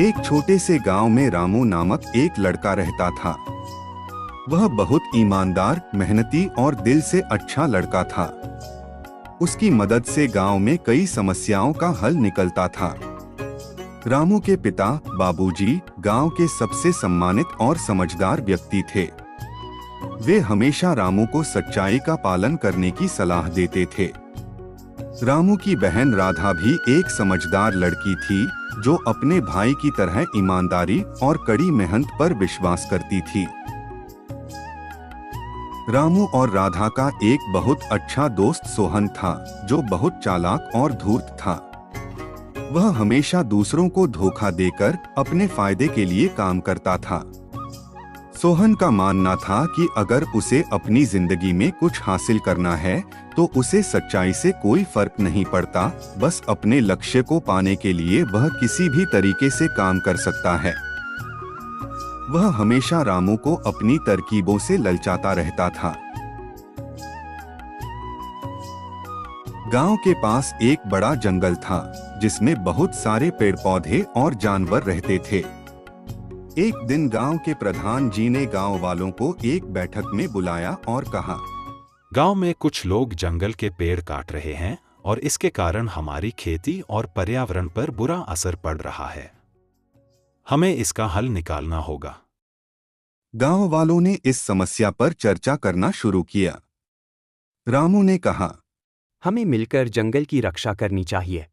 एक छोटे से गांव में रामू नामक एक लड़का रहता था। वह बहुत ईमानदार, मेहनती और दिल से अच्छा लड़का था। उसकी मदद से गांव में कई समस्याओं का हल निकलता था। रामू के पिता बाबूजी गांव के सबसे सम्मानित और समझदार व्यक्ति थे। वे हमेशा रामू को सच्चाई का पालन करने की सलाह देते थे। रामू की बहन राधा भी एक समझदार लड़की थी जो अपने भाई की तरह ईमानदारी और कड़ी मेहनत पर विश्वास करती थी। रामू और राधा का एक बहुत अच्छा दोस्त सोहन था जो बहुत चालाक और धूर्त था। वह हमेशा दूसरों को धोखा देकर अपने फायदे के लिए काम करता था। सोहन का मानना था कि अगर उसे अपनी जिंदगी में कुछ हासिल करना है तो उसे सच्चाई से कोई फर्क नहीं पड़ता, बस अपने लक्ष्य को पाने के लिए वह किसी भी तरीके से काम कर सकता है। वह हमेशा रामू को अपनी तरकीबों से ललचाता रहता था। गांव के पास एक बड़ा जंगल था जिसमें बहुत सारे पेड़ पौधे और जानवर रहते थे। एक दिन गांव के प्रधान जी ने गांव वालों को एक बैठक में बुलाया और कहा, गांव में कुछ लोग जंगल के पेड़ काट रहे हैं और इसके कारण हमारी खेती और पर्यावरण पर बुरा असर पड़ रहा है। हमें इसका हल निकालना होगा। गांव वालों ने इस समस्या पर चर्चा करना शुरू किया। रामू ने कहा, हमें मिलकर जंगल की रक्षा करनी चाहिए।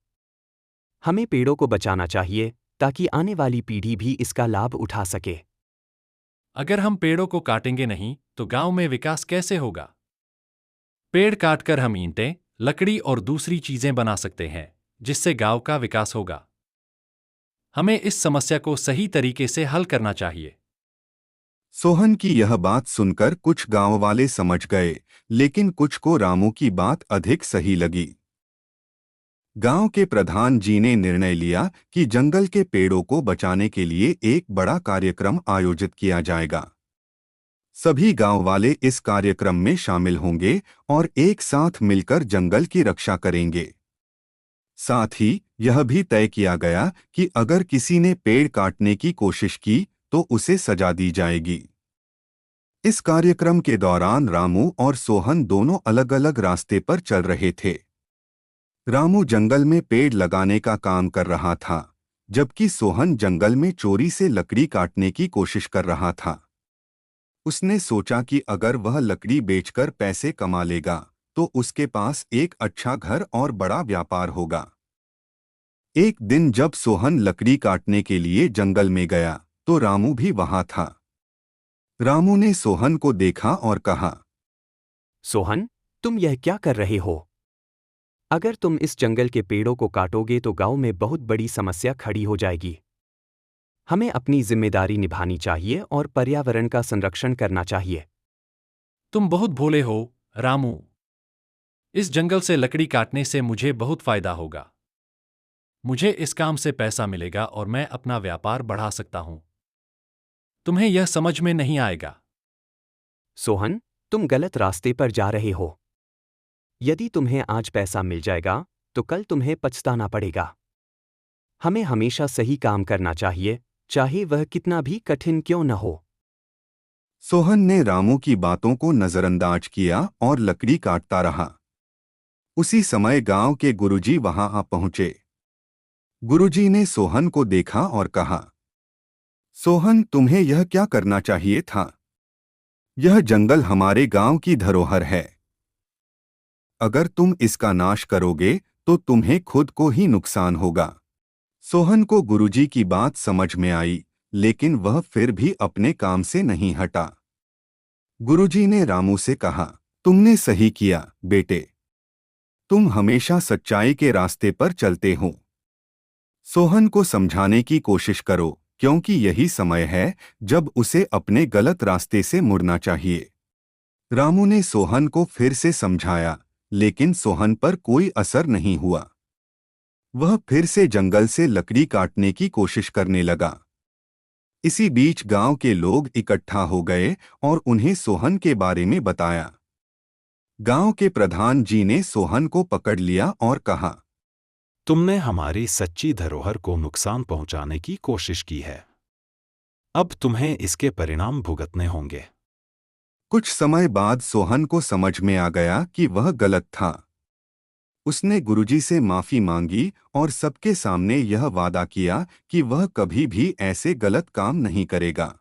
हमें पेड़ों को बचाना चाहिए ताकि आने वाली पीढ़ी भी इसका लाभ उठा सके। अगर हम पेड़ों को काटेंगे नहीं तो गांव में विकास कैसे होगा? पेड़ काटकर हम ईंटें, लकड़ी और दूसरी चीजें बना सकते हैं जिससे गांव का विकास होगा। हमें इस समस्या को सही तरीके से हल करना चाहिए। सोहन की यह बात सुनकर कुछ गांव वाले समझ गए, लेकिन कुछ को रामू की बात अधिक सही लगी। गांव के प्रधान जी ने निर्णय लिया कि जंगल के पेड़ों को बचाने के लिए एक बड़ा कार्यक्रम आयोजित किया जाएगा। सभी गांव वाले इस कार्यक्रम में शामिल होंगे और एक साथ मिलकर जंगल की रक्षा करेंगे। साथ ही यह भी तय किया गया कि अगर किसी ने पेड़ काटने की कोशिश की तो उसे सजा दी जाएगी। इस कार्यक्रम के दौरान रामू और सोहन दोनों अलग-अलग रास्ते पर चल रहे थे। रामू जंगल में पेड़ लगाने का काम कर रहा था, जबकि सोहन जंगल में चोरी से लकड़ी काटने की कोशिश कर रहा था। उसने सोचा कि अगर वह लकड़ी बेचकर पैसे कमा लेगा तो उसके पास एक अच्छा घर और बड़ा व्यापार होगा। एक दिन जब सोहन लकड़ी काटने के लिए जंगल में गया तो रामू भी वहां था। रामू ने सोहन को देखा और कहा, सोहन, तुम यह क्या कर रहे हो? अगर तुम इस जंगल के पेड़ों को काटोगे तो गांव में बहुत बड़ी समस्या खड़ी हो जाएगी। हमें अपनी जिम्मेदारी निभानी चाहिए और पर्यावरण का संरक्षण करना चाहिए। तुम बहुत भोले हो, रामू। इस जंगल से लकड़ी काटने से मुझे बहुत फायदा होगा। मुझे इस काम से पैसा मिलेगा और मैं अपना व्यापार बढ़ा सकता हूं। तुम्हें यह समझ में नहीं आएगा। सोहन, तुम गलत रास्ते पर जा रहे हो। यदि तुम्हें आज पैसा मिल जाएगा तो कल तुम्हें पछताना पड़ेगा। हमें हमेशा सही काम करना चाहिए, चाहे वह कितना भी कठिन क्यों न हो। सोहन ने रामू की बातों को नजरअंदाज किया और लकड़ी काटता रहा। उसी समय गांव के गुरुजी वहां आ पहुंचे। गुरुजी ने सोहन को देखा और कहा, सोहन, तुम्हें यह क्या करना चाहिए था? यह जंगल हमारे गांव की धरोहर है। अगर तुम इसका नाश करोगे तो तुम्हें खुद को ही नुकसान होगा। सोहन को गुरुजी की बात समझ में आई, लेकिन वह फिर भी अपने काम से नहीं हटा। गुरुजी ने रामू से कहा, तुमने सही किया बेटे। तुम हमेशा सच्चाई के रास्ते पर चलते हो। सोहन को समझाने की कोशिश करो, क्योंकि यही समय है जब उसे अपने गलत रास्ते से मुड़ना चाहिए। रामू ने सोहन को फिर से समझाया, लेकिन सोहन पर कोई असर नहीं हुआ। वह फिर से जंगल से लकड़ी काटने की कोशिश करने लगा। इसी बीच गांव के लोग इकट्ठा हो गए और उन्हें सोहन के बारे में बताया। गांव के प्रधान जी ने सोहन को पकड़ लिया और कहा, तुमने हमारी सच्ची धरोहर को नुकसान पहुंचाने की कोशिश की है। अब तुम्हें इसके परिणाम भुगतने होंगे। कुछ समय बाद सोहन को समझ में आ गया कि वह गलत था। उसने गुरुजी से माफी मांगी और सबके सामने यह वादा किया कि वह कभी भी ऐसे गलत काम नहीं करेगा।